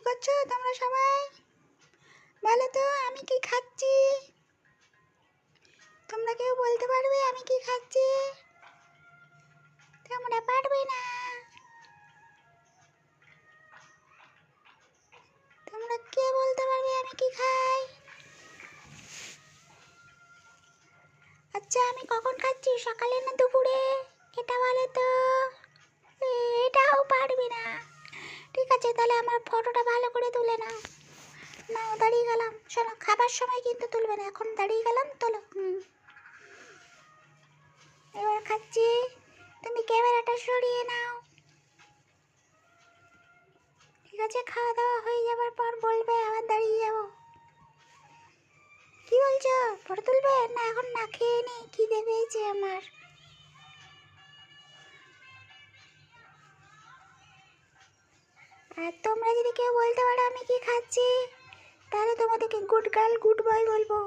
করছো তোমরা সবাই? বলো তো আমি কি খাচ্ছি? তোমরা কেউ বলতে পারবে আমি কি খাচ্ছি? তোমরা পারবে না। তোমরা কে বলতে পারবে আমি কি খাই? আচ্ছা আমি কখন খাচ্ছি, সকালে না দুপুরে? এটা বলো তো। এটাও পারবে না। ঠিক আছে, তাহলে আমার ফটোটা ভালো করে তুলে নাও। নাও, দাঁড়িয়ে গেলাম। শোনো, খাবার সময় কিন্তু তুলবে না, এখন দাঁড়িয়ে গেলাম, তোলো। এবার খাচ্ছি, তুমি ক্যামেরাটা সরিয়ে নাও। ঠিক আছে, খাওয়া দাওয়া হয়ে যাবার পর বলবে, আবার দাঁড়িয়ে যাবো। কি বলছো, ফটো তুলবে না? এখন না খেয়ে নেই, খিদে পেয়েছে আমার। আর তোমরা যদি কেউ বলতে পারো আমি কি খাচ্ছি, তাহলে তোমাদেরকে গুড গার্ল গুড বয় বলবো।